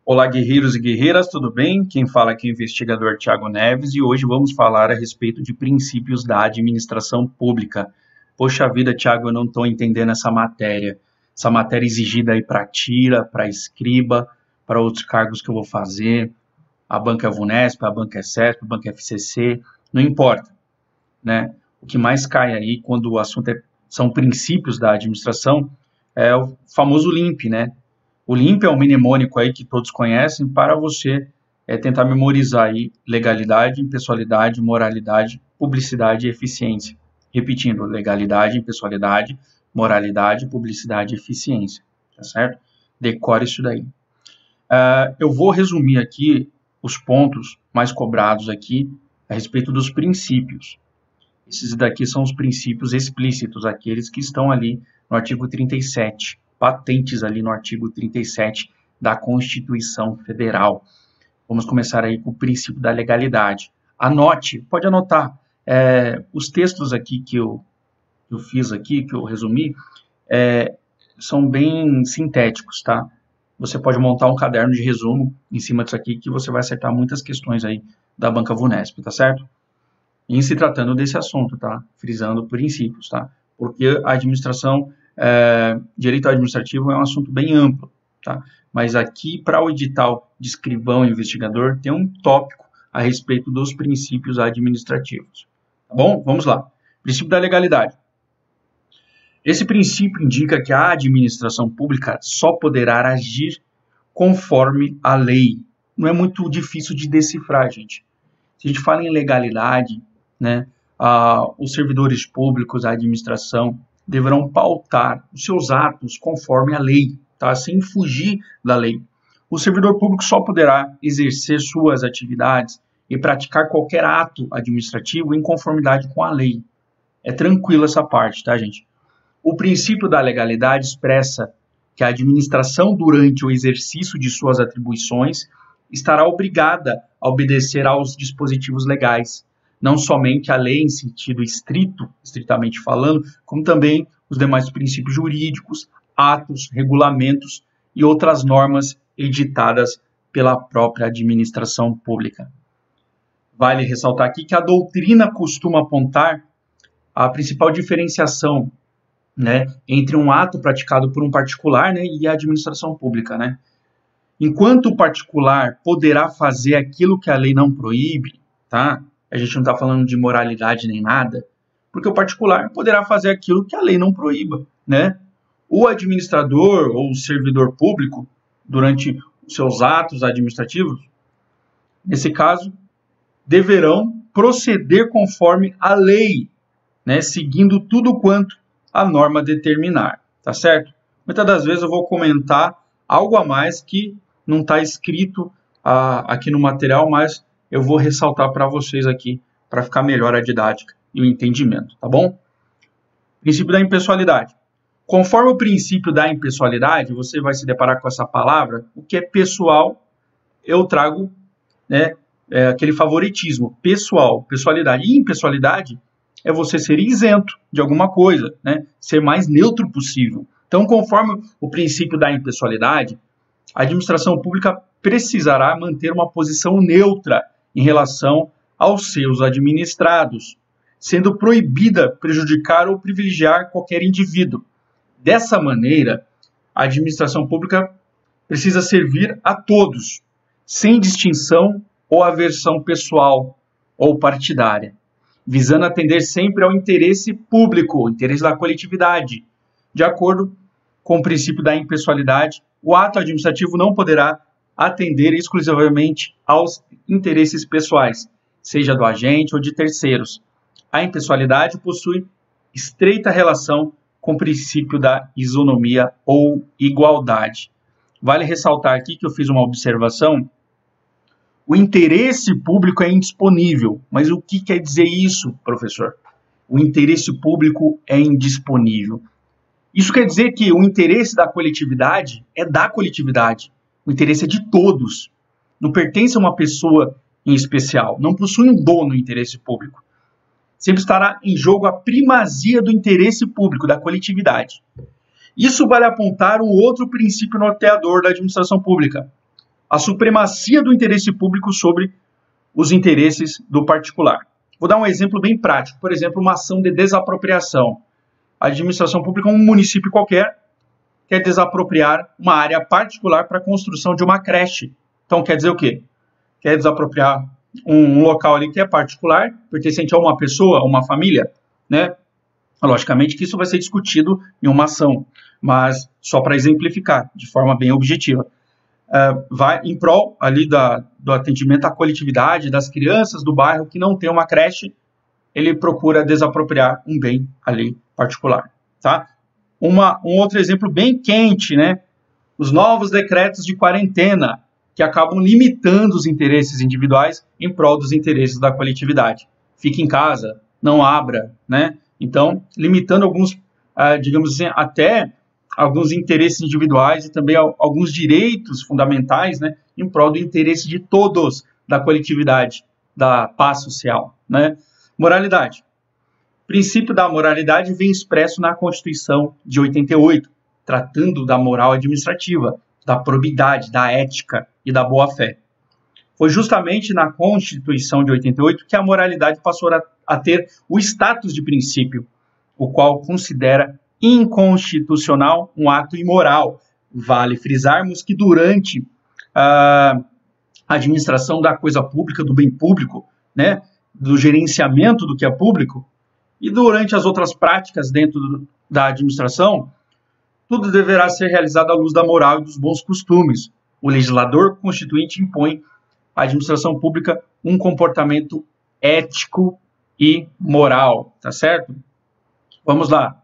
Olá, guerreiros e guerreiras, tudo bem? Quem fala aqui é o investigador Thiago Neves e hoje vamos falar a respeito de princípios da administração pública. Poxa vida, Thiago, eu não estou entendendo essa matéria. Essa matéria exigida aí para tira, para escriba, para outros cargos que eu vou fazer. A banca é VUNESP, a banca é CESP, a banca é FCC, não importa, né? O que mais cai aí quando o assunto são princípios da administração é o famoso LIMP, né? O LIMP é um mnemônico aí que todos conhecem para você tentar memorizar aí legalidade, impessoalidade, moralidade, publicidade e eficiência. Repetindo, legalidade, impessoalidade, moralidade, publicidade e eficiência. Tá certo? Decore isso daí. Eu vou resumir aqui os pontos mais cobrados aqui a respeito dos princípios. Esses daqui são os princípios explícitos, aqueles que estão ali no artigo 37, patentes ali no artigo 37 da Constituição Federal. Vamos começar aí com o princípio da legalidade. Anote, pode anotar, os textos aqui que eu fiz aqui, que eu resumi, são bem sintéticos, tá? Você pode montar um caderno de resumo em cima disso aqui que você vai acertar muitas questões aí da banca VUNESP, tá certo? Em se tratando desse assunto, tá? Frisando princípios, tá? Porque a administração, direito administrativo é um assunto bem amplo, tá? Mas aqui, para o edital de escrivão e investigador, tem um tópico a respeito dos princípios administrativos. Tá bom? Vamos lá. Princípio da legalidade. Esse princípio indica que a administração pública só poderá agir conforme a lei. Não é muito difícil de decifrar, gente. Se a gente fala em legalidade, né, os servidores públicos, a administração, deverão pautar os seus atos conforme a lei, tá? Sem fugir da lei. O servidor público só poderá exercer suas atividades e praticar qualquer ato administrativo em conformidade com a lei. É tranquilo essa parte, tá, gente? O princípio da legalidade expressa que a administração, durante o exercício de suas atribuições, estará obrigada a obedecer aos dispositivos legais, não somente a lei em sentido estrito, estritamente falando, como também os demais princípios jurídicos, atos, regulamentos e outras normas editadas pela própria administração pública. Vale ressaltar aqui que a doutrina costuma apontar a principal diferenciação, né, entre um ato praticado por um particular, né, e a administração pública, né? Enquanto o particular poderá fazer aquilo que a lei não proíbe, tá? A gente não está falando de moralidade nem nada, porque o particular poderá fazer aquilo que a lei não proíba, né? O administrador ou o servidor público, durante os seus atos administrativos, nesse caso, deverão proceder conforme a lei, né? Seguindo tudo quanto a norma determinar, tá certo? Muitas das vezes eu vou comentar algo a mais que não está escrito aqui no material, mas eu vou ressaltar para vocês aqui, para ficar melhor a didática e o entendimento, tá bom? Princípio da impessoalidade. Conforme o princípio da impessoalidade, você vai se deparar com essa palavra, o que é pessoal, eu trago, né, aquele favoritismo, pessoal, pessoalidade. E impessoalidade é você ser isento de alguma coisa, né? Ser mais neutro possível. Então, conforme o princípio da impessoalidade, a administração pública precisará manter uma posição neutra em relação aos seus administrados, sendo proibida prejudicar ou privilegiar qualquer indivíduo. Dessa maneira, a administração pública precisa servir a todos, sem distinção ou aversão pessoal ou partidária, visando atender sempre ao interesse público, interesse da coletividade. De acordo com o princípio da impessoalidade, o ato administrativo não poderá atender exclusivamente aos interesses pessoais, seja do agente ou de terceiros. A impessoalidade possui estreita relação com o princípio da isonomia ou igualdade. Vale ressaltar aqui que eu fiz uma observação. O interesse público é indisponível. Mas o que quer dizer isso, professor? O interesse público é indisponível. Isso quer dizer que o interesse da coletividade é da coletividade. O interesse é de todos. Não pertence a uma pessoa em especial. Não possui um dono o interesse público. Sempre estará em jogo a primazia do interesse público, da coletividade. Isso vale apontar um outro princípio norteador da administração pública. a supremacia do interesse público sobre os interesses do particular. Vou dar um exemplo bem prático, por exemplo, uma ação de desapropriação. A administração pública, um município qualquer, quer desapropriar uma área particular para a construção de uma creche. Então, quer dizer o quê? Quer desapropriar um local ali que é particular, pertencente a uma pessoa, a uma família, né? Logicamente que isso vai ser discutido em uma ação, mas só para exemplificar, de forma bem objetiva. Vai em prol ali do atendimento à coletividade das crianças do bairro que não tem uma creche, ele procura desapropriar um bem ali particular, tá? Um outro exemplo bem quente, né? Os novos decretos de quarentena, que acabam limitando os interesses individuais em prol dos interesses da coletividade. Fique em casa, não abra, né? Então, limitando alguns, digamos assim, até alguns interesses individuais e também alguns direitos fundamentais, né, em prol do interesse de todos, da coletividade, da paz social, né? Moralidade. O princípio da moralidade vem expresso na Constituição de 88, tratando da moral administrativa, da probidade, da ética e da boa-fé. Foi justamente na Constituição de 88 que a moralidade passou a ter o status de princípio, o qual considera inconstitucional um ato imoral. Vale frisarmos que durante a administração da coisa pública, do bem público, né, do gerenciamento do que é público, e durante as outras práticas dentro da administração, tudo deverá ser realizado à luz da moral e dos bons costumes. O legislador constituinte impõe à administração pública um comportamento ético e moral, tá certo? Vamos lá.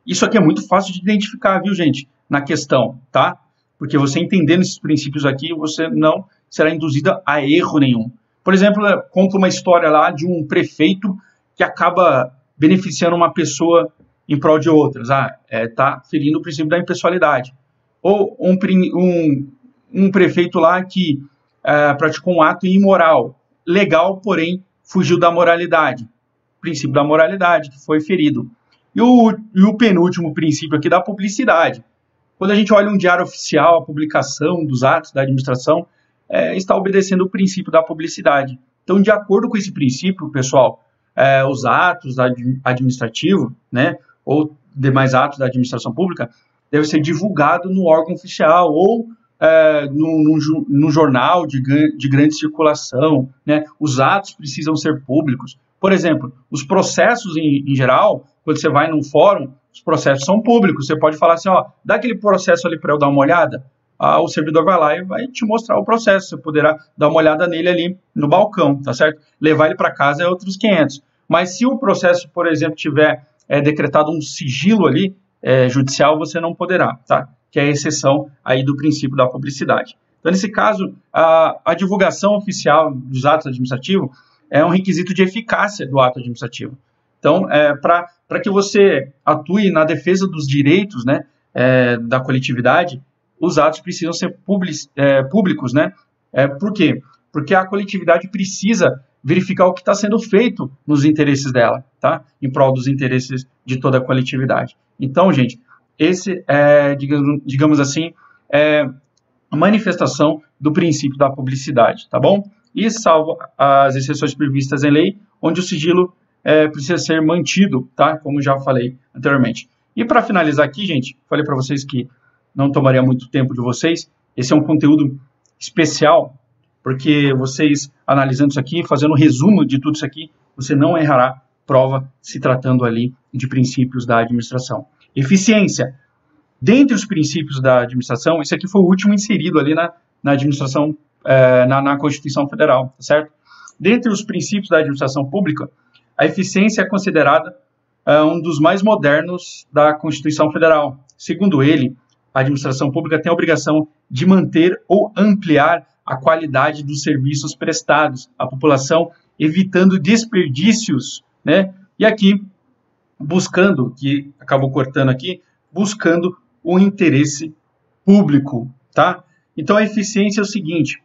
Isso aqui é muito fácil de identificar, viu, gente, na questão, tá? Porque você entendendo esses princípios aqui, você não será induzida a erro nenhum. Por exemplo, conta uma história lá de um prefeito que acaba beneficiando uma pessoa em prol de outras. Tá ferindo o princípio da impessoalidade. Ou um prefeito lá que praticou um ato imoral, legal, porém fugiu da moralidade. Princípio da moralidade, que foi ferido. E o penúltimo princípio aqui da publicidade. Quando a gente olha um diário oficial, a publicação dos atos da administração, está obedecendo o princípio da publicidade. Então, de acordo com esse princípio, pessoal, os atos administrativos, né, ou demais atos da administração pública, devem ser divulgados no órgão oficial ou no jornal de grande circulação, né? Os atos precisam ser públicos. Por exemplo, os processos em geral, quando você vai num fórum, os processos são públicos. Você pode falar assim, dá aquele processo ali para eu dar uma olhada. O servidor vai lá e vai te mostrar o processo. Você poderá dar uma olhada nele ali no balcão, tá certo? Levar ele para casa é outros 500. Mas se o processo, por exemplo, tiver decretado um sigilo ali judicial, você não poderá, tá? Que é a exceção aí do princípio da publicidade. Então, nesse caso, a divulgação oficial dos atos administrativos é um requisito de eficácia do ato administrativo. Então, para que você atue na defesa dos direitos, né, da coletividade, os atos precisam ser públicos, né? Por quê? Porque a coletividade precisa verificar o que está sendo feito nos interesses dela, tá? Em prol dos interesses de toda a coletividade. Então, gente, esse é, digamos assim, a manifestação do princípio da publicidade, tá bom? E salvo as exceções previstas em lei, onde o sigilo precisa ser mantido, tá? Como já falei anteriormente. E para finalizar aqui, gente, falei para vocês que não tomaria muito tempo de vocês. Esse é um conteúdo especial, porque vocês, analisando isso aqui, fazendo um resumo de tudo isso aqui, você não errará prova se tratando ali de princípios da administração. Eficiência. Dentre os princípios da administração, esse aqui foi o último inserido ali na administração, na Constituição Federal, tá certo? Dentre os princípios da administração pública, a eficiência é considerada um dos mais modernos da Constituição Federal. Segundo ele, a administração pública tem a obrigação de manter ou ampliar a qualidade dos serviços prestados à população, evitando desperdícios, né? E aqui, buscando, que acabou cortando aqui, buscando o interesse público, tá? Então, a eficiência é o seguinte,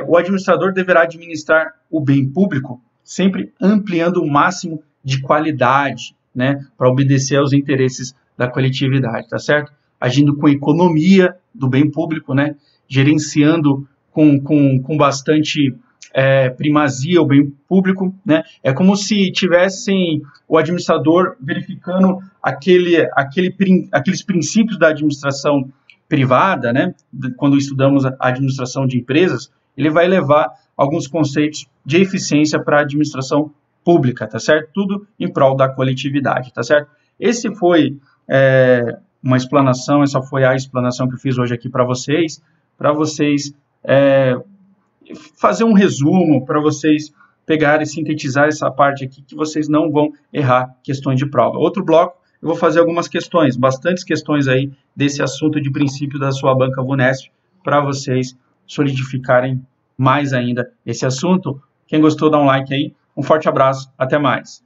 o administrador deverá administrar o bem público, sempre ampliando o máximo de qualidade, né? Para obedecer aos interesses da coletividade, tá certo? Agindo com economia do bem público, né? Gerenciando com bastante primazia o bem público, né? É como se tivessem o administrador verificando aqueles princípios da administração privada, né? Quando estudamos a administração de empresas, ele vai levar alguns conceitos de eficiência para a administração pública, tá certo? Tudo em prol da coletividade, tá certo? Esse foi uma explanação, essa foi a explanação que eu fiz hoje aqui para vocês fazer um resumo, para vocês pegarem e sintetizar essa parte aqui, que vocês não vão errar questões de prova. Outro bloco, eu vou fazer algumas questões, bastantes questões aí desse assunto de princípio da sua banca VUNESP, para vocês solidificarem mais ainda esse assunto. Quem gostou, dá um like aí. Um forte abraço, até mais.